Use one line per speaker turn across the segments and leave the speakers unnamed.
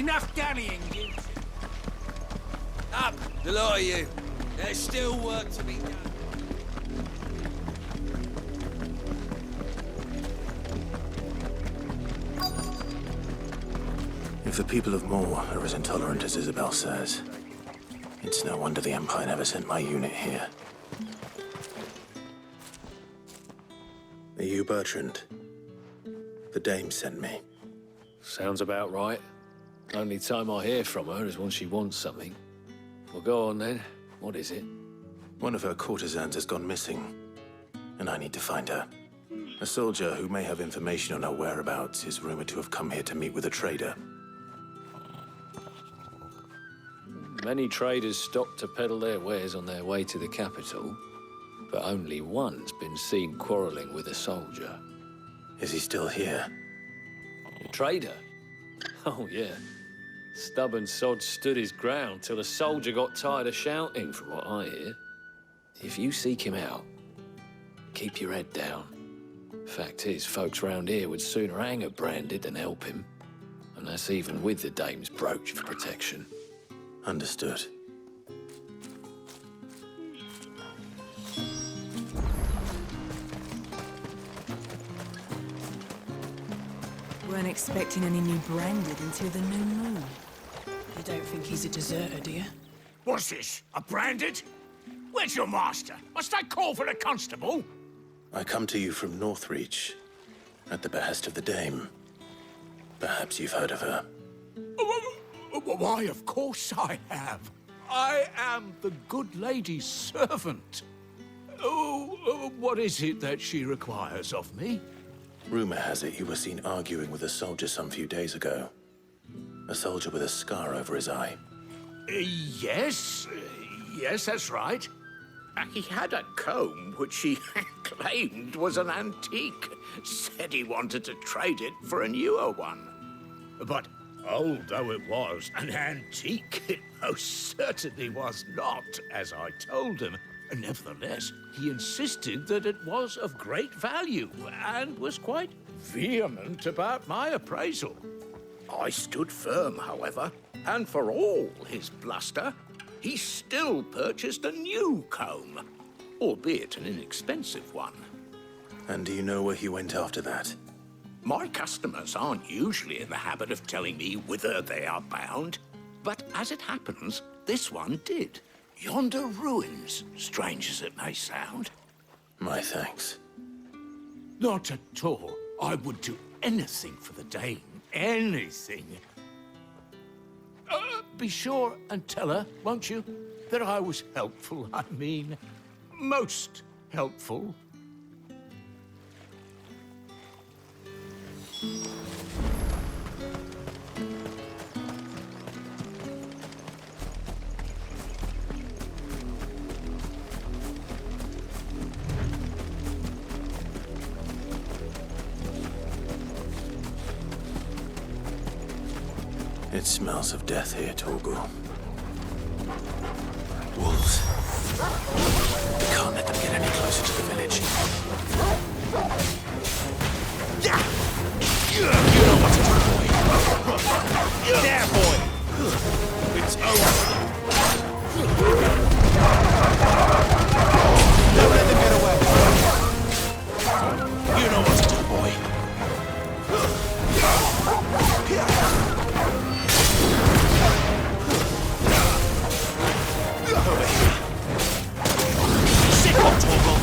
enough dallying, you.
Up, the lot of you. There's still work to be done.
If the people of Moor are as intolerant as Isabel says, it's no wonder the Empire never sent my unit here. Are you Bertrand? The dame sent me.
Sounds about right. Only time I hear from her is when she wants something. Well, go on then. What is it?
One of her courtesans has gone missing, and I need to find her. A soldier who may have information on her whereabouts is rumored to have come here to meet with a trader.
Many traders stop to peddle their wares on their way to the capital, but only one's been seen quarreling with a soldier.
Is he still here?
A trader? Oh, yeah. Stubborn sod stood his ground till the soldier got tired of shouting, from what I hear. If you seek him out, keep your head down. Fact is, folks round here would sooner hang her branded than help him. And that's even with the dame's brooch for protection.
Understood.
Weren't expecting any new branded until the new moon.
You don't think he's a deserter, do you?
What's this? A branded? Where's your master? Must I call for a constable?
I come to you from Northreach, at the behest of the dame. Perhaps you've heard of her.
Why, of course I have. I am the good lady's servant. Oh, what is it that she requires of me?
Rumor has it you were seen arguing with a soldier some few days ago. A soldier with a scar over his eye.
Yes, that's right. He had a comb which he claimed was an antique. Said he wanted to trade it for a newer one. But old though it was, an antique it most certainly was not, as I told him. Nevertheless, he insisted that it was of great value, and was quite vehement about my appraisal. I stood firm, however, and for all his bluster, he still purchased a new comb, albeit an inexpensive one.
And do you know where he went after that?
My customers aren't usually in the habit of telling me whither they are bound, but as it happens, this one did. Yonder ruins, strange as it may sound.
My thanks.
Not at all. I would do anything for the dame. Anything. Be sure and tell her, won't you, that I was helpful. I mean, most helpful.
It smells of death here, Torgal. Wolves. We can't let them get any closer to the village.
You know what to do, boy. There, boy. It's over. Don't let them get away. You know what to do, boy. Over here. Sit on, Torgal.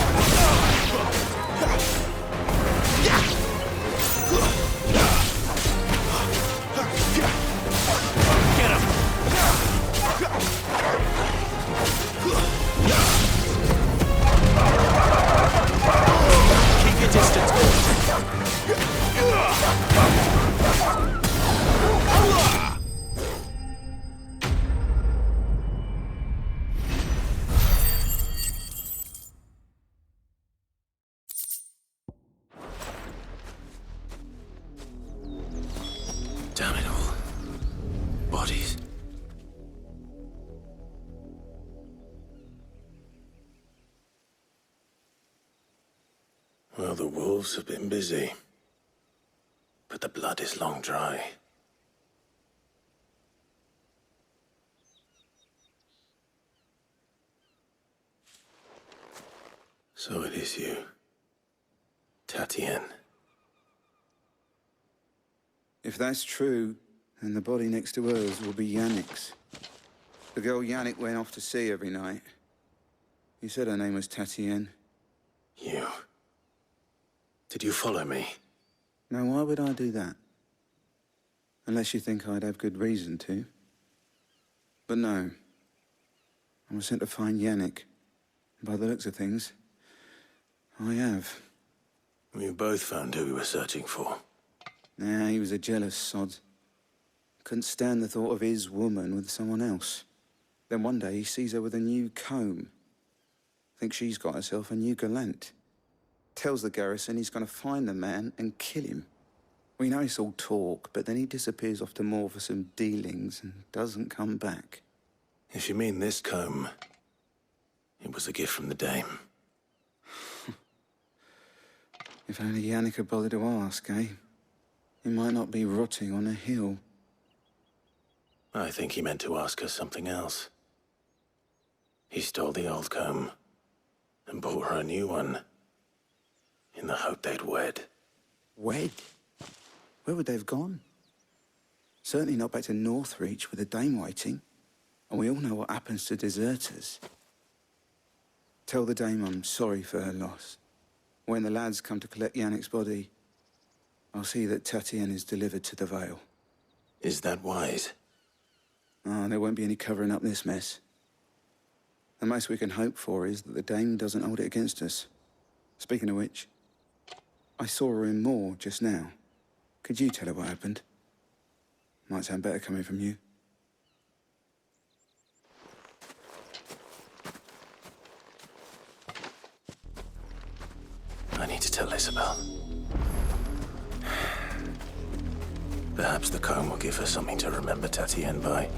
Get him. Keep your distance,
Damn it all. Bodies. Well, the wolves have been busy. But the blood is long dry. So it is you. Tatien.
If that's true, then the body next to hers will be Yannick's. The girl Yannick went off to see every night. You said her name was Tatien.
You. Did you follow me?
Now, why would I do that? Unless you think I'd have good reason to. But no. I was sent to find Yannick. By the looks of things, I have.
We both found who we were searching for.
Nah, he was a jealous sod. Couldn't stand the thought of his woman with someone else. Then one day he sees her with a new comb. Thinks she's got herself a new gallant. Tells the garrison he's gonna find the man and kill him. We know it's all talk, but then he disappears off to Moor for some dealings and doesn't come back.
If you mean this comb, it was a gift from the dame.
If only Yannick had bothered to ask, eh? He might not be rotting on a hill.
I think he meant to ask her something else. He stole the old comb and bought her a new one in the hope they'd wed.
Wed? Where would they have gone? Certainly not back to Northreach with the dame waiting. And we all know what happens to deserters. Tell the dame I'm sorry for her loss. When the lads come to collect Yannick's body, I'll see that Tatien is delivered to the Vale.
Is that wise?
Ah, there won't be any covering up this mess. The most we can hope for is that the dame doesn't hold it against us. Speaking of which, I saw her in Moor just now. Could you tell her what happened? Might sound better coming from you.
I need to tell Isabel. Perhaps the comb will give her something to remember Tatien by.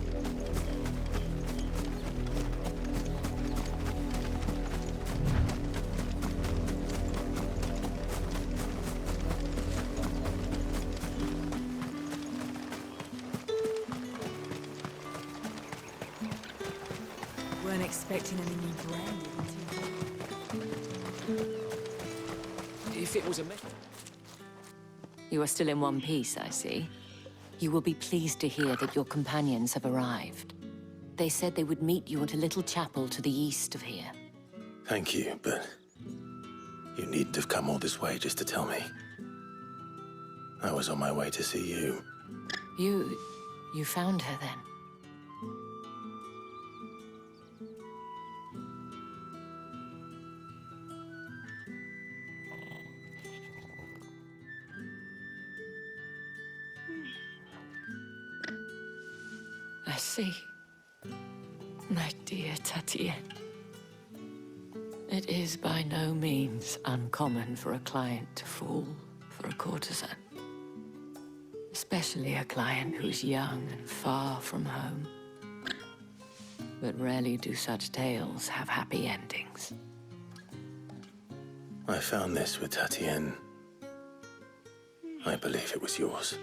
Weren't expecting any new branding until...
If it was a
You are still in one piece, I see. You will be pleased to hear that your companions have arrived. They said they would meet you at a little chapel to the east of here.
Thank you, but you needn't have come all this way just to tell me. I was on my way to see you.
You found her then? I see. My dear Tatien. It is by no means uncommon for a client to fall for a courtesan. Especially a client who's young and far from home. But rarely do such tales have happy endings.
I found this with Tatien. I believe it was yours.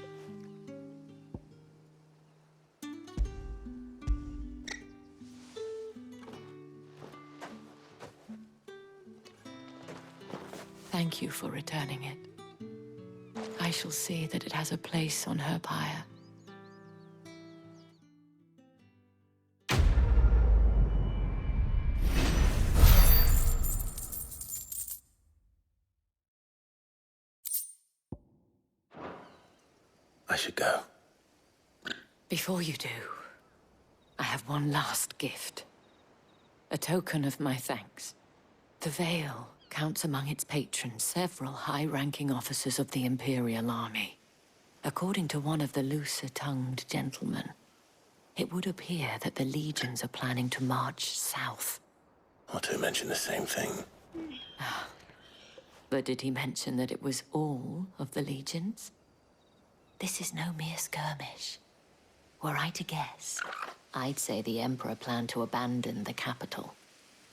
Thank you for returning it. I shall see that it has a place on her pyre.
I should go.
Before you do, I have one last gift. A token of my thanks. The Vale counts among its patrons several high-ranking officers of the Imperial Army. According to one of the looser-tongued gentlemen, it would appear that the legions are planning to march south.
Not to mention the same thing.
But did he mention that it was all of the legions? This is no mere skirmish. Were I to guess, I'd say the Emperor planned to abandon the capital.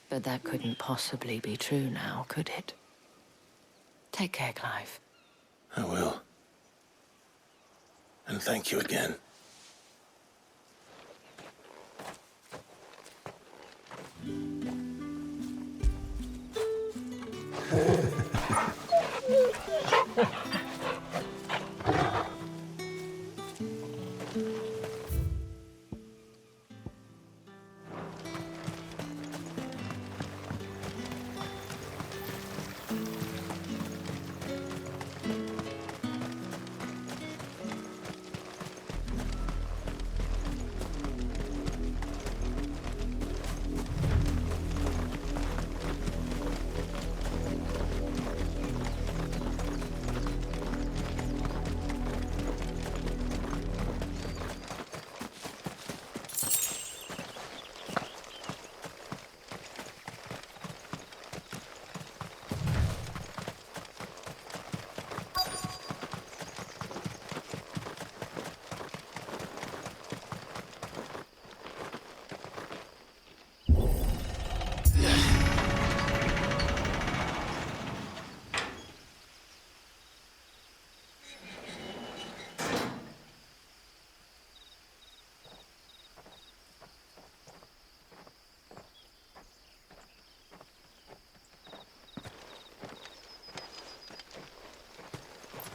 But that couldn't possibly be true now, could it? Take care, Clive.
I will. And thank you again.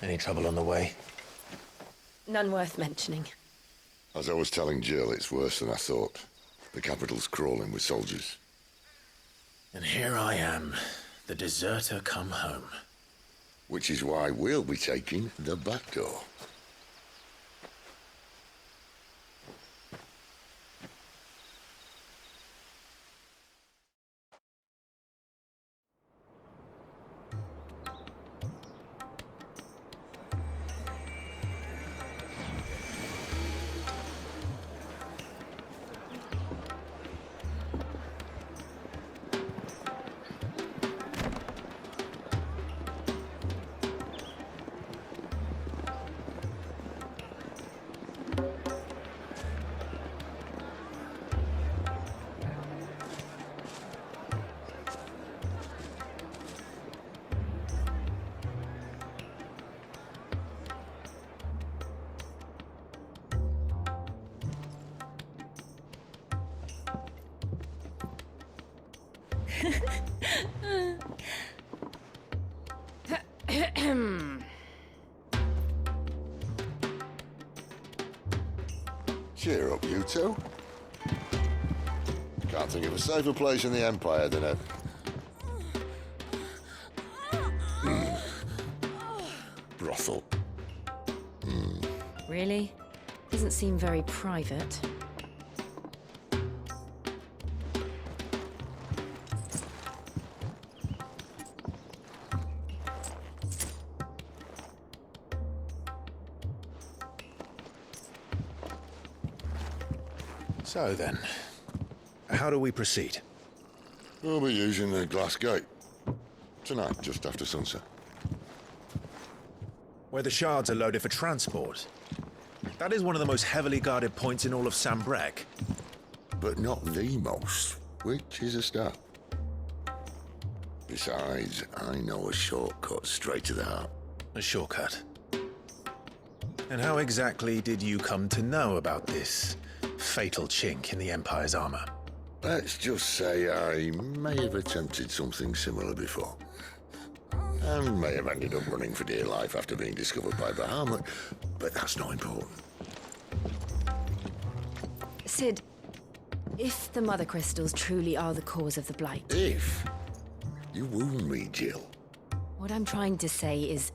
Any trouble on the way?
None worth mentioning.
As I was telling Jill, it's worse than I thought. The capital's crawling with soldiers.
And here I am, the deserter come home.
Which is why we'll be taking the back door. Cheer up, you two. Can't think of a safer place in the Empire than a... brothel.
Really? Doesn't seem very private.
So then, how do we proceed?
We'll be using the glass gate. Tonight, just after sunset.
Where the shards are loaded for transport. That is one of the most heavily guarded points in all of Sambrec.
But not the most, which is a start. Besides, I know a shortcut straight to the heart.
A shortcut. And how exactly did you come to know about this fatal chink in the Empire's armor?
Let's just say I may have attempted something similar before. And may have ended up running for dear life after being discovered by Bahamut, but that's not important.
Sid, if the Mothercrystals truly are the cause of the Blight...
If? You wound me, Jill.
What I'm trying to say is,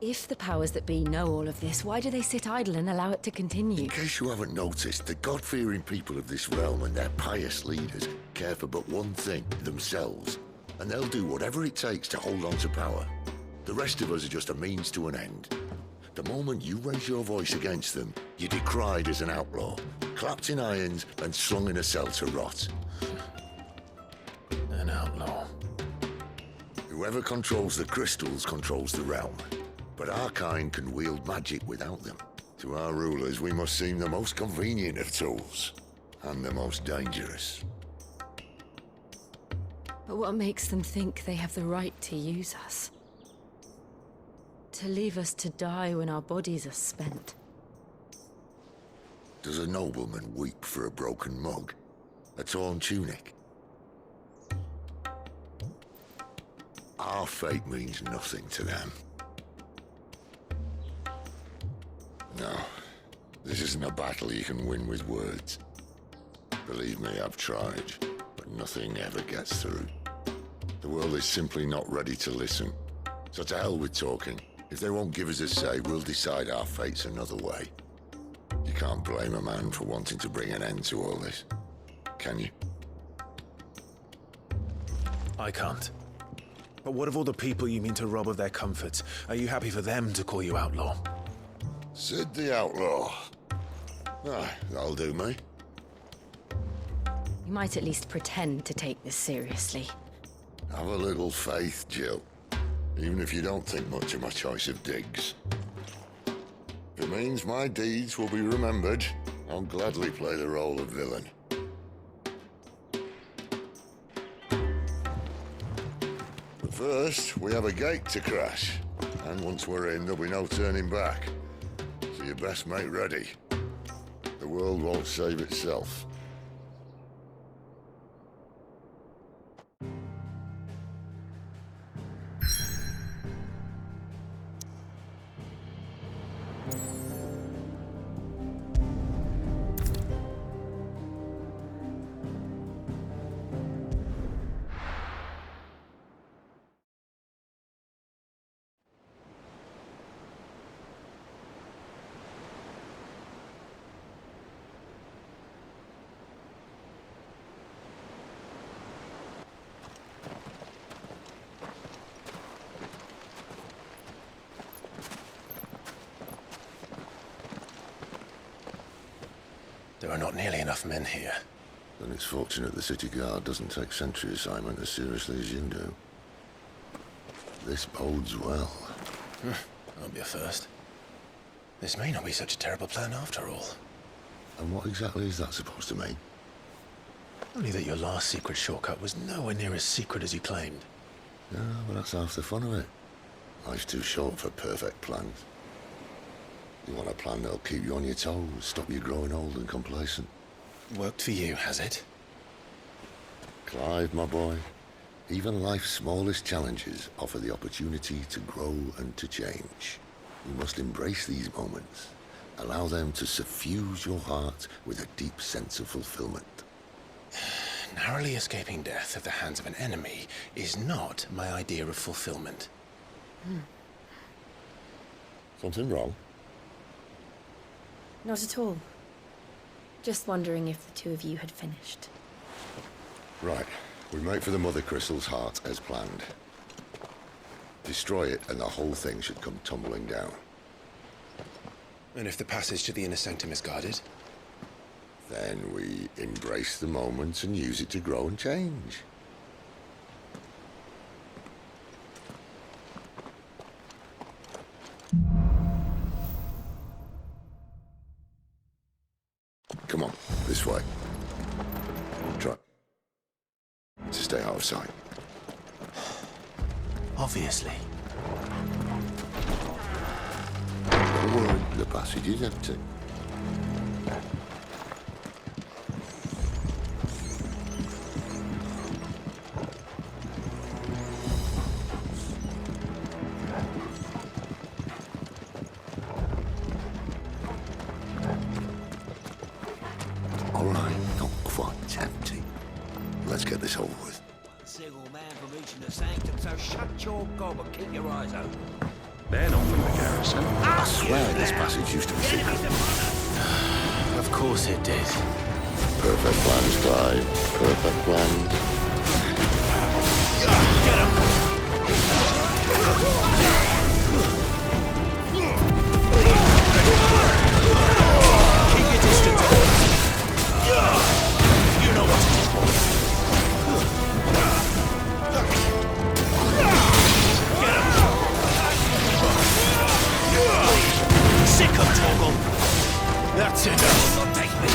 if the powers that be know all of this, why do they sit idle and allow it to continue?
In case you haven't noticed, the God-fearing people of this realm and their pious leaders care for but one thing, themselves. And they'll do whatever it takes to hold on to power. The rest of us are just a means to an end. The moment you raise your voice against them, you're decried as an outlaw, clapped in irons and slung in a cell to rot.
An outlaw.
Whoever controls the crystals controls the realm. But our kind can wield magic without them. To our rulers, we must seem the most convenient of tools. And the most dangerous.
But what makes them think they have the right to use us? To leave us to die when our bodies are spent?
Does a nobleman weep for a broken mug? A torn tunic? Our fate means nothing to them. No, this isn't a battle you can win with words. Believe me, I've tried, but nothing ever gets through. The world is simply not ready to listen. So to hell with talking. If they won't give us a say, we'll decide our fates another way. You can't blame a man for wanting to bring an end to all this, can you?
I can't. But what of all the people you mean to rob of their comforts? Are you happy for them to call you outlaw?
Sid the Outlaw. Ah, that'll do me.
You might at least pretend to take this seriously.
Have a little faith, Jill. Even if you don't think much of my choice of digs. If it means my deeds will be remembered, I'll gladly play the role of villain. But first, we have a gate to crash. And once we're in, there'll be no turning back. So you best make ready. The world won't save itself.
There are not nearly enough men here.
Then it's fortunate the city guard doesn't take sentry assignment as seriously as you do. This bodes well.
Won't be a first. This may not be such a terrible plan after all.
And what exactly is that supposed to mean?
Only that your last secret shortcut was nowhere near as secret as you claimed.
Yeah, but that's half the fun of it. Life's too short for perfect plans. You want a plan that'll keep you on your toes, stop you growing old and complacent.
Worked for you, has it?
Clive, my boy, even life's smallest challenges offer the opportunity to grow and to change. You must embrace these moments. Allow them to suffuse your heart with a deep sense of fulfillment.
Narrowly escaping death at the hands of an enemy is not my idea of fulfillment.
Something wrong?
Not at all. Just wondering if the two of you had finished.
Right. We make for the Mothercrystals' heart as planned. Destroy it and the whole thing should come tumbling down.
And if the passage to the inner sanctum is guarded?
Then we embrace the moment and use it to grow and change. Come on, this way. Try to stay out of sight.
Obviously.
Don't worry, the passage is empty. All right, not quite empty. Let's get this over with.
Single man from reaching the sanctum, so shut your gob and keep your eyes open.
They're not from the garrison.
I swear this passage used to be secret.
Of course it did.
Perfect plans, Clive. Perfect plans.
Keep your distance. You know what to do. Sick of Toggle.
That's enough.
Take me.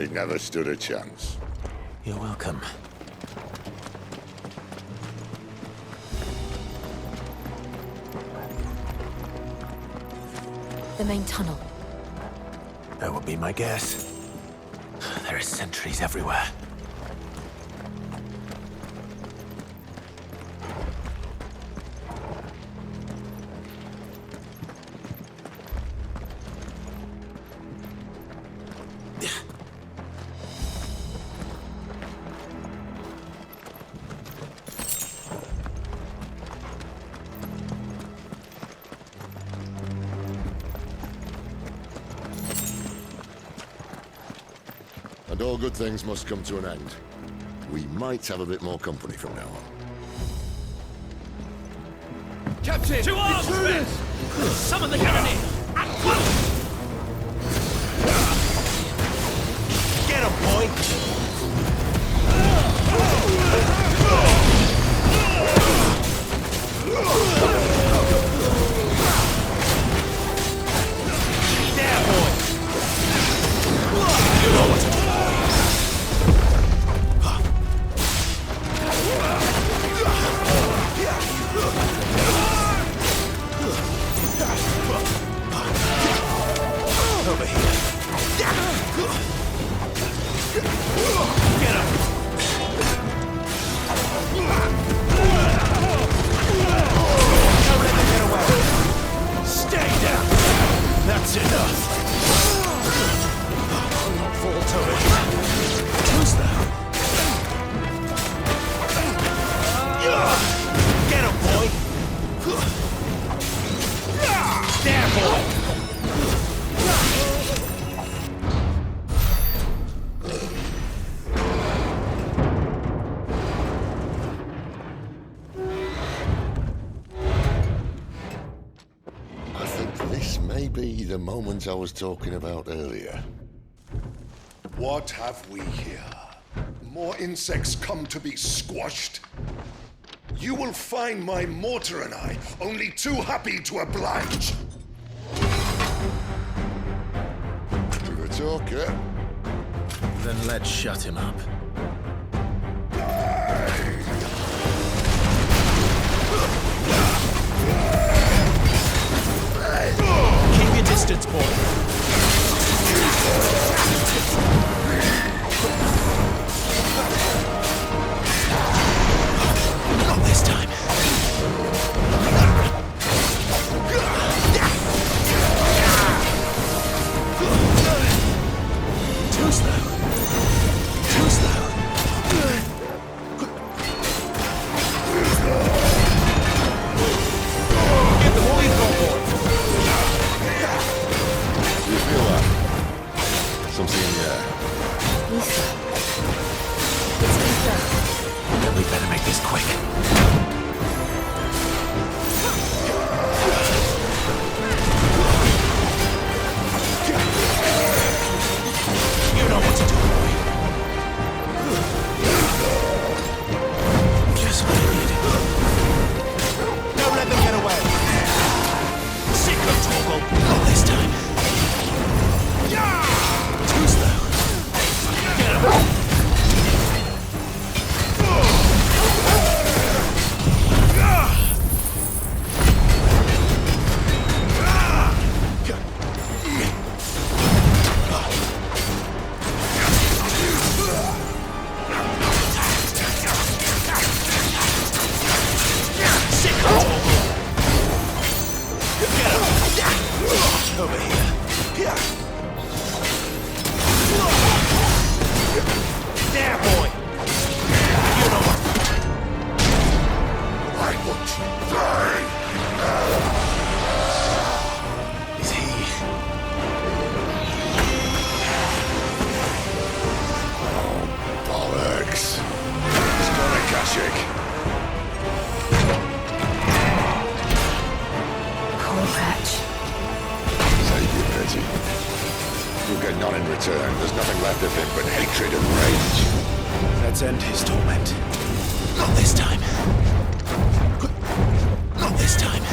He never stood a chance.
You're welcome.
The main tunnel.
That would be my guess. There are sentries everywhere.
And all good things must come to an end. We might have a bit more company from now on.
Captain!
To arms, men! Summon the cannoneer! At once!
Get him, boy! There, boy! You know what to do.
Over here.
Get him! Don't let them get away! Stay down!
That's enough.
Fall to it!
Who's that?
Get him, boy! There, boy!
I think this may be the moment I was talking about earlier.
What have we here? More insects come to be squashed? You will find my mortar and I only too happy to oblige.
To the talker.
Then let's shut him up.
Keep your distance, boy.
Not this time. Too slow. Too slow.
Get the boy, boy.
Do you feel that? Something in the air.
Lisa. It's Lisa.
Then we better make this quick.
You know what to do, boy.
Just what I needed.
Don't let them get away. Sick of Toggle.
Not this time. Too slow.
Get him.
Over here.
There, boy. You know what?
I want to die.
Is he?
Bollocks. It's not a Kashik.
Cool patch.
Save you, Betty. You'll get none in return. There's nothing left of him but hatred and rage.
Let's end his torment. Not this time. Not this time.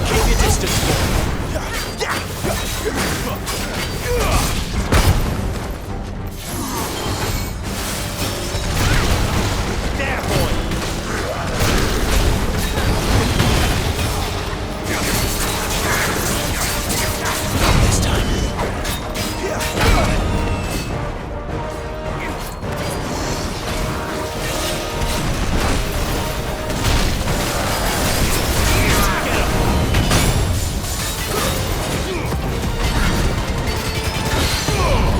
Keep your distance, boy. There, boy. This time.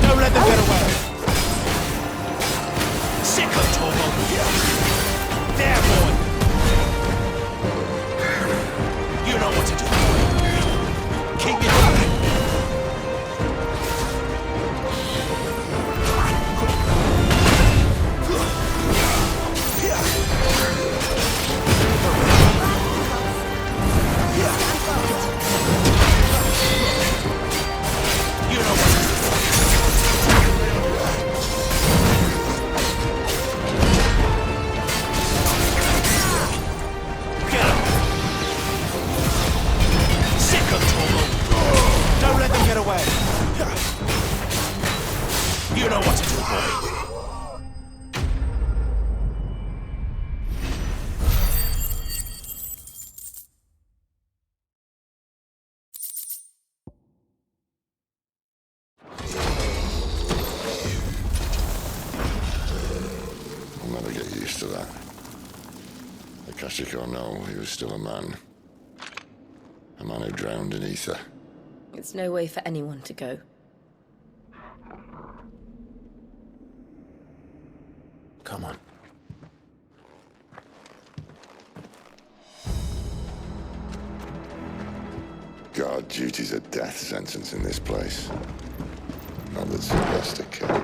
Don't let them get away. Sick of Togo. There, boy. You know what to do. Keep it up. You know what to do. Get him. Sick of Togo. Don't let them get away. You know what to do, boy.
I'll never get used to that. Akashic or no, he was still a man. A man who drowned in ether.
It's no way for anyone to go.
Come on.
Guard duty's a death sentence in this place. Not that Sylvester cared.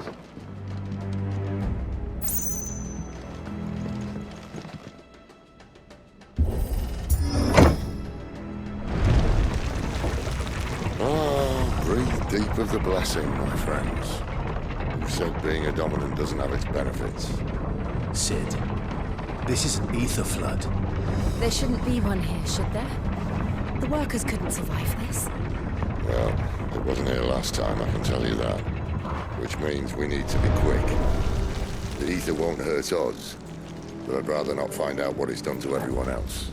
Breathe deep of the blessing, my friends. Who said being a dominant doesn't have its benefits?
Sid, this is an ether flood.
There shouldn't be one here, should there? The workers couldn't survive this.
Well, it wasn't here last time, I can tell you that. Which means we need to be quick. The ether won't hurt us, but I'd rather not find out what it's done to everyone else.